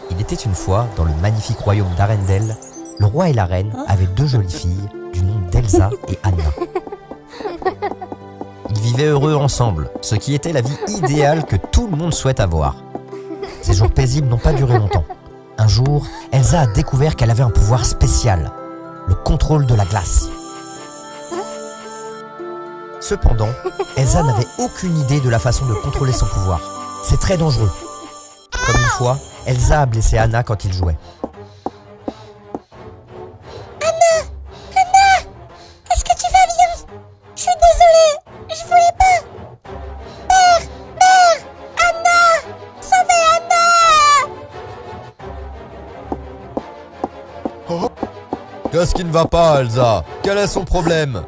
Il était une fois, dans le magnifique royaume d'Arendelle, le roi et la reine avaient 2 jolies filles du nom d'Elsa et Anna. Ils vivaient heureux ensemble, ce qui était la vie idéale que tout le monde souhaite avoir. Ces jours paisibles n'ont pas duré longtemps. Un jour, Elsa a découvert qu'elle avait un pouvoir spécial, le contrôle de la glace. Cependant, Elsa n'avait aucune idée de la façon de contrôler son pouvoir. C'est très dangereux. Comme une fois, Elsa a blessé Anna quand ils jouaient. Anna! Anna! Est-ce que tu vas bien? Je suis désolée, je voulais pas. Mère! Mère! Anna! Sauvez Anna! Qu'est-ce qui ne va pas, Elsa? Quel est son problème?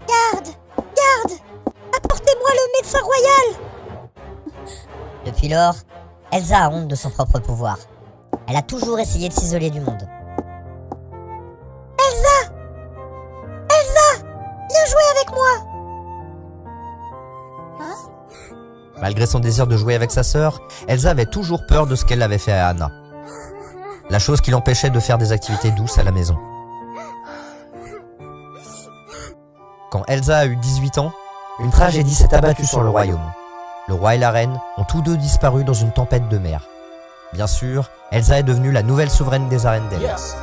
Garde! Garde! Apportez-moi le médecin royal! Depuis lors, Elsa a honte de son propre pouvoir. Elle a toujours essayé de s'isoler du monde. Elsa! Elsa! Viens jouer avec moi! Malgré son désir de jouer avec sa sœur, Elsa avait toujours peur de ce qu'elle avait fait à Anna. La chose qui l'empêchait de faire des activités douces à la maison. Quand Elsa a eu 18 ans, une tragédie s'est abattue sur le royaume. Le roi et la reine ont tous deux disparu dans une tempête de mer. Bien sûr, Elsa est devenue la nouvelle souveraine des Arendelle. Yes.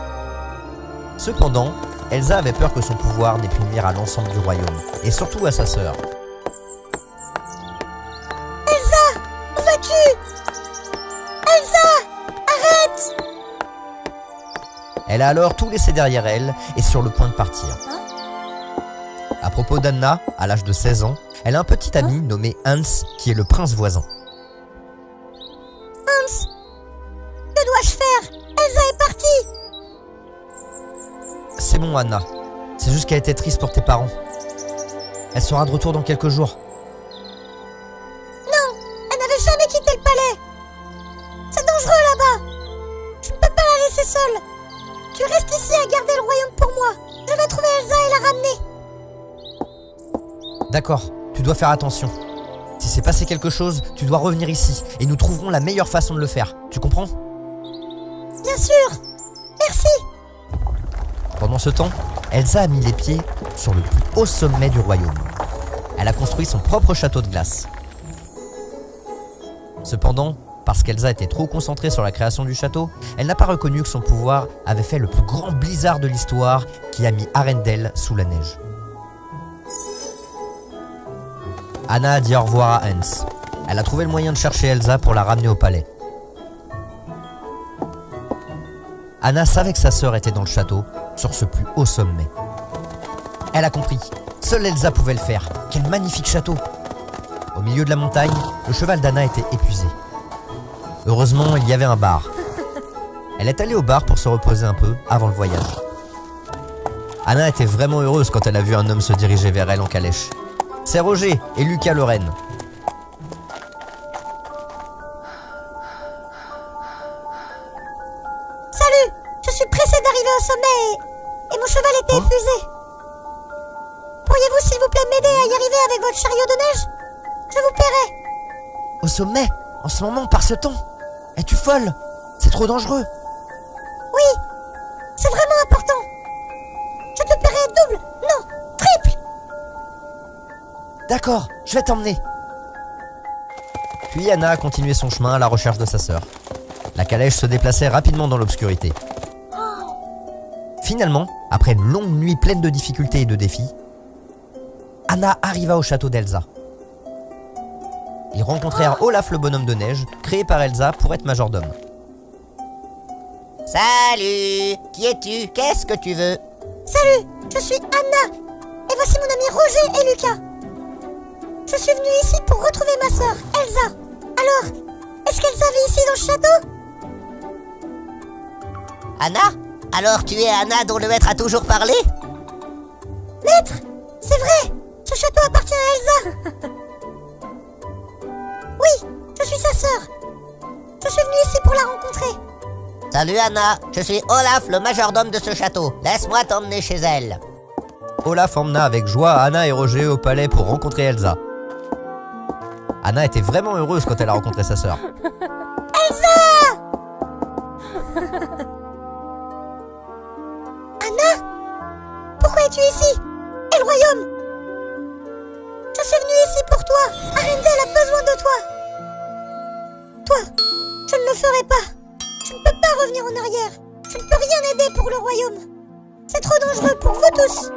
Cependant, Elsa avait peur que son pouvoir n'ait pu nuire à l'ensemble du royaume, et surtout à sa sœur. Elsa! Où vas-tu? Elsa! Arrête! Elle a alors tout laissé derrière elle et sur le point de partir. À propos d'Anna, à l'âge de 16 ans, elle a un petit ami nommé Hans qui est le prince voisin. Hans! Que dois-je faire? Elsa est partie! C'est bon Anna, c'est juste qu'elle était triste pour tes parents. Elle sera de retour dans quelques jours. Non! Elle n'avait jamais quitté le palais! C'est dangereux là-bas! Je ne peux pas la laisser seule! Tu restes ici à garder le royaume pour moi! Je vais trouver Elsa et la ramener! D'accord, tu dois faire attention. Si s'est passé quelque chose, tu dois revenir ici et nous trouverons la meilleure façon de le faire. Tu comprends? Bien sûr! Merci! Pendant ce temps, Elsa a mis les pieds sur le plus haut sommet du royaume. Elle a construit son propre château de glace. Cependant, parce qu'Elsa était trop concentrée sur la création du château, elle n'a pas reconnu que son pouvoir avait fait le plus grand blizzard de l'histoire qui a mis Arendelle sous la neige. Anna a dit au revoir à Hans. Elle a trouvé le moyen de chercher Elsa pour la ramener au palais. Anna savait que sa sœur était dans le château, sur ce plus haut sommet. Elle a compris, seule Elsa pouvait le faire. Quel magnifique château! Au milieu de la montagne, le cheval d'Anna était épuisé. Heureusement, il y avait un bar. Elle est allée au bar pour se reposer un peu avant le voyage. Anna était vraiment heureuse quand elle a vu un homme se diriger vers elle en calèche. C'est Roger et Lucas Lorraine. Salut! Je suis pressée d'arriver au sommet et mon cheval était épuisé. Pourriez-vous s'il vous plaît m'aider à y arriver avec votre chariot de neige? Je vous paierai. Au sommet? En ce moment, par ce temps? Es-tu folle? C'est trop dangereux. Oui, c'est vraiment important. Je te paierai double, non, triple. D'accord, je vais t'emmener. Puis Anna a continué son chemin à la recherche de sa sœur. La calèche se déplaçait rapidement dans l'obscurité. Finalement, après une longue nuit pleine de difficultés et de défis, Anna arriva au château d'Elsa. Ils rencontrèrent Olaf le bonhomme de neige, créé par Elsa pour être majordome. Salut! Qui es-tu? Qu'est-ce que tu veux? Salut, je suis Anna et voici mon ami Roger et Lucas. Je suis venue ici pour retrouver ma sœur, Elsa. Alors, est-ce qu'Elsa vit ici dans le château? Anna? Alors tu es Anna dont le maître a toujours parlé? Maître, c'est vrai, ce château appartient à Elsa. Oui, je suis sa sœur. Je suis venue ici pour la rencontrer. Salut Anna, je suis Olaf le majordome de ce château. Laisse-moi t'emmener chez elle. Olaf emmena avec joie Anna et Roger au palais pour rencontrer Elsa. Anna était vraiment heureuse quand elle a rencontré sa sœur. Elsa! ici. Et le royaume. Je suis venue ici pour toi. Arendelle a besoin de toi. Toi, je ne le ferai pas. Je ne peux pas revenir en arrière. Je ne peux rien aider pour le royaume. C'est trop dangereux pour vous tous.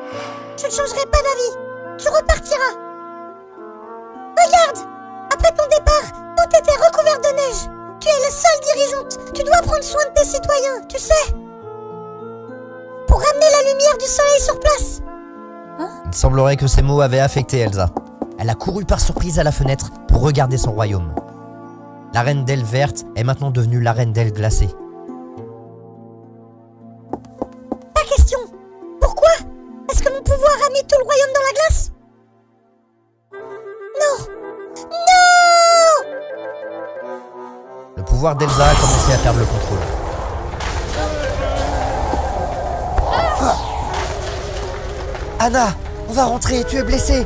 Je ne changerai pas d'avis. Tu repartiras. Regarde, après ton départ, tout était recouvert de neige. Tu es la seule dirigeante. Tu dois prendre soin de tes citoyens, tu sais. Pour ramener la lumière du soleil sur place. Il semblerait que ces mots avaient affecté Elsa. Elle a couru par surprise à la fenêtre pour regarder son royaume. L'Arendelle verte est maintenant devenue l'Arendelle glacée. Pas question. Pourquoi? Est-ce que mon pouvoir a mis tout le royaume dans la glace? Non. Non! Le pouvoir d'Elsa a commencé à perdre le contrôle. Anna, on va rentrer, tu es blessée.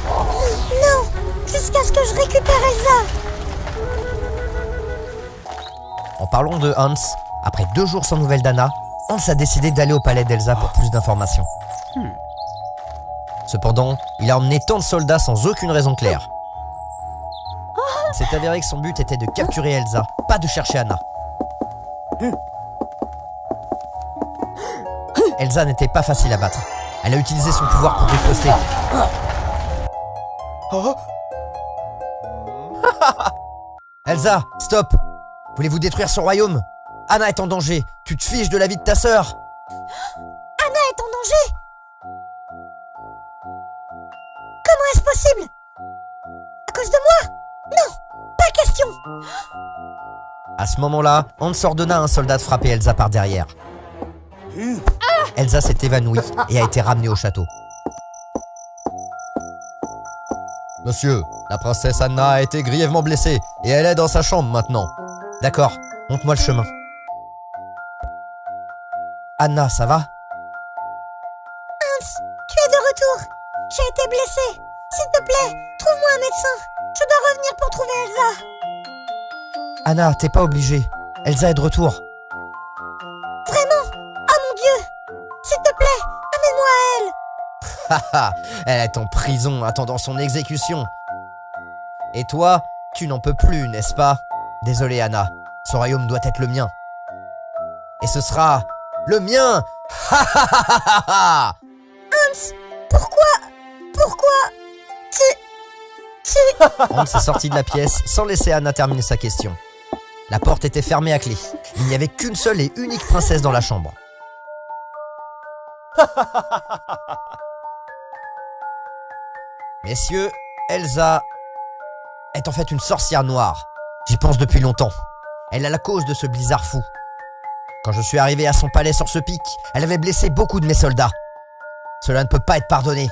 Non, jusqu'à ce que je récupère Elsa. En parlant de Hans, après 2 jours sans nouvelles d'Anna, Hans a décidé d'aller au palais d'Elsa pour plus d'informations. Cependant, il a emmené tant de soldats sans aucune raison claire. Il s'est avéré que son but était de capturer Elsa, pas de chercher Anna. Elsa n'était pas facile à battre. Elle a utilisé son pouvoir pour riposter. Elsa, stop! Voulez-vous détruire son royaume? Anna est en danger. Tu te fiches de la vie de ta sœur. Anna est en danger. Comment est-ce possible? À cause de moi? Non, pas question. À ce moment-là, Hans ordonna à un soldat de frapper Elsa par derrière. Elsa s'est évanouie et a été ramenée au château. Monsieur, la princesse Anna a été grièvement blessée et elle est dans sa chambre maintenant. D'accord, montre-moi le chemin. Anna, ça va? Hans, tu es de retour. J'ai été blessée. S'il te plaît, trouve-moi un médecin. Je dois revenir pour trouver Elsa. Anna, t'es pas obligée. Elsa est de retour. Vraiment? Oh mon Dieu! S'il te plaît, amène-moi à elle. Haha, elle est en prison attendant son exécution. Et toi, tu n'en peux plus, n'est-ce pas? Désolé Anna, ce royaume doit être le mien. Et ce sera le mien. Hans, pourquoi tu... Hans est sorti de la pièce sans laisser Anna terminer sa question. La porte était fermée à clé. Il n'y avait qu'une seule et unique princesse dans la chambre. Messieurs, Elsa est en fait une sorcière noire. J'y pense depuis longtemps. Elle est la cause de ce blizzard fou. Quand je suis arrivé à son palais sur ce pic, elle avait blessé beaucoup de mes soldats. Cela ne peut pas être pardonné.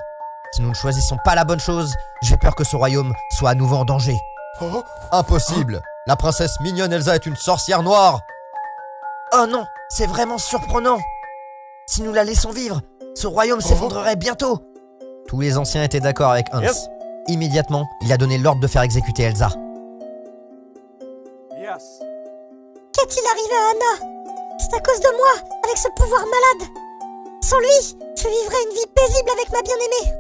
Si nous ne choisissons pas la bonne chose, j'ai peur que ce royaume soit à nouveau en danger. Impossible! La princesse mignonne Elsa est une sorcière noire! Oh non, c'est vraiment surprenant! Si nous la laissons vivre, ce royaume s'effondrerait bientôt! Tous les anciens étaient d'accord avec Hans. Yes. Immédiatement, il a donné l'ordre de faire exécuter Elsa. Yes. Qu'est-il arrivé à Anna? C'est à cause de moi, avec ce pouvoir malade. Sans lui, je vivrais une vie paisible avec ma bien-aimée.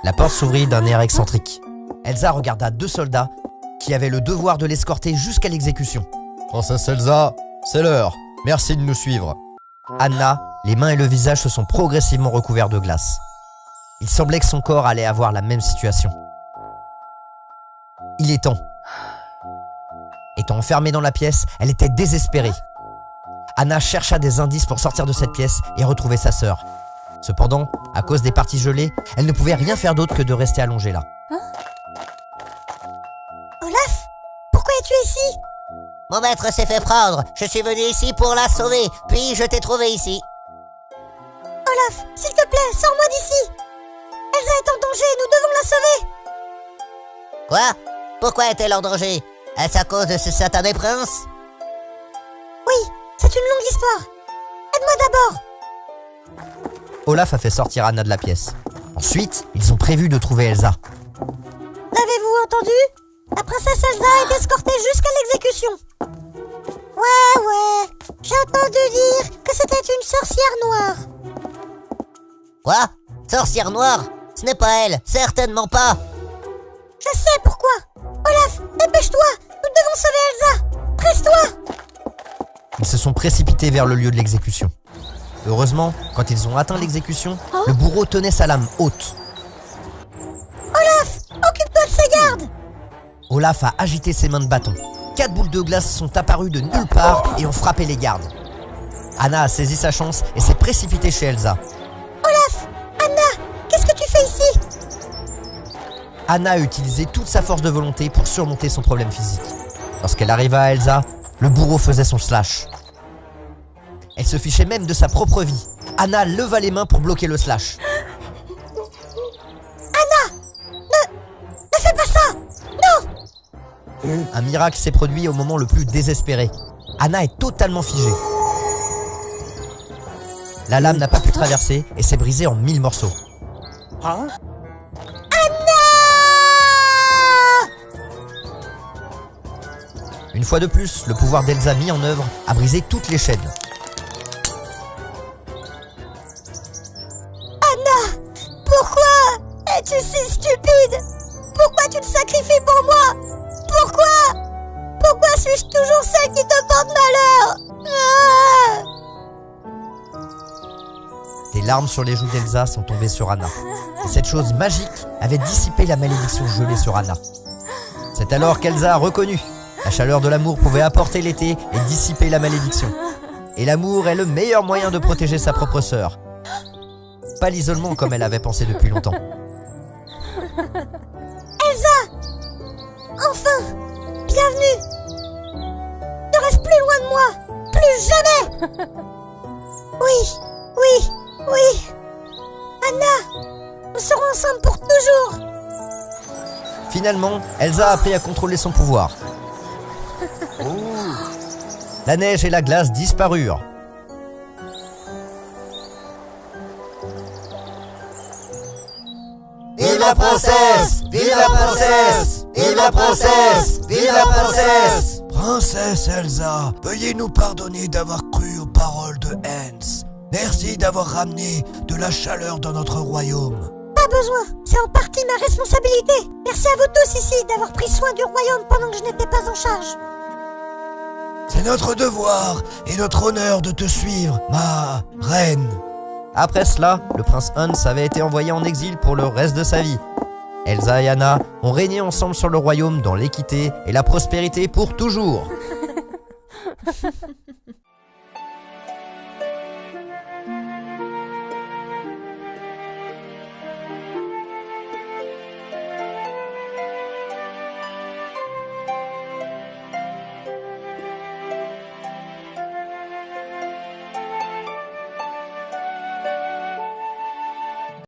La porte s'ouvrit d'un air excentrique. Elsa regarda 2 soldats qui avaient le devoir de l'escorter jusqu'à l'exécution. Princesse Elsa, c'est l'heure. Merci de nous suivre. Anna, les mains et le visage se sont progressivement recouverts de glace. Il semblait que son corps allait avoir la même situation. Il est temps. Étant enfermée dans la pièce, elle était désespérée. Anna chercha des indices pour sortir de cette pièce et retrouver sa sœur. Cependant, à cause des parties gelées, elle ne pouvait rien faire d'autre que de rester allongée là. Olaf, pourquoi es-tu ici? Mon maître s'est fait prendre. Je suis venu ici pour la sauver. Puis je t'ai trouvé ici. Olaf, s'il te plaît, sors-moi d'ici. Elsa est en danger, nous devons la sauver. Quoi? Pourquoi est-elle en danger? Est-ce à cause de ce satané prince? Oui, c'est une longue histoire. Aide-moi d'abord. Olaf a fait sortir Anna de la pièce. Ensuite, ils ont prévu de trouver Elsa. L'avez-vous entendu? La princesse Elsa est escortée jusqu'à l'exécution. Ouais. J'ai entendu dire que c'était une sorcière noire. Quoi? Sorcière noire? Ce n'est pas elle, certainement pas. Je sais pourquoi. Olaf, dépêche-toi. Nous devons sauver Elsa. Presse-toi. Ils se sont précipités vers le lieu de l'exécution. Heureusement, quand ils ont atteint l'exécution, le bourreau tenait sa lame haute. Olaf, occupe-toi de ses gardes. Olaf a agité ses mains de bâton. 4 boules de glace sont apparues de nulle part et ont frappé les gardes. Anna a saisi sa chance et s'est précipitée chez Elsa. Olaf, Anna, qu'est-ce que tu fais ici? Anna a utilisé toute sa force de volonté pour surmonter son problème physique. Lorsqu'elle arriva à Elsa, le bourreau faisait son slash. Elle se fichait même de sa propre vie. Anna leva les mains pour bloquer le slash. Anna, ne fais pas ça. Non. Un miracle s'est produit au moment le plus désespéré. Anna est totalement figée. La lame n'a pas pu traverser et s'est brisée en 1000 morceaux. Une fois de plus, le pouvoir d'Elsa mis en œuvre a brisé toutes les chaînes. Pourquoi es-tu si stupide? Pourquoi tu te sacrifies pour moi? Pourquoi suis-je toujours celle qui te porte malheur? Ah! Des larmes sur les joues d'Elsa sont tombées sur Anna. Et cette chose magique avait dissipé la malédiction gelée sur Anna. C'est alors qu'Elsa a reconnu. La chaleur de l'amour pouvait apporter l'été et dissiper la malédiction. Et l'amour est le meilleur moyen de protéger sa propre sœur. Pas l'isolement comme elle avait pensé depuis longtemps. Elsa! Enfin! Bienvenue! Ne reste plus loin de moi! Plus jamais! Oui! Anna! Nous serons ensemble pour toujours! Finalement, Elsa a appris à contrôler son pouvoir. La neige et la glace disparurent. Vive la princesse! Vive la princesse! Vive la princesse! Vive la princesse! Princesse Elsa, veuillez nous pardonner d'avoir cru aux paroles de Hans. Merci d'avoir ramené de la chaleur dans notre royaume. Pas besoin, c'est en partie ma responsabilité. Merci à vous tous ici d'avoir pris soin du royaume pendant que je n'étais pas en charge. C'est notre devoir et notre honneur de te suivre, ma reine. Après cela, le prince Hans avait été envoyé en exil pour le reste de sa vie. Elsa et Anna ont régné ensemble sur le royaume dans l'équité et la prospérité pour toujours.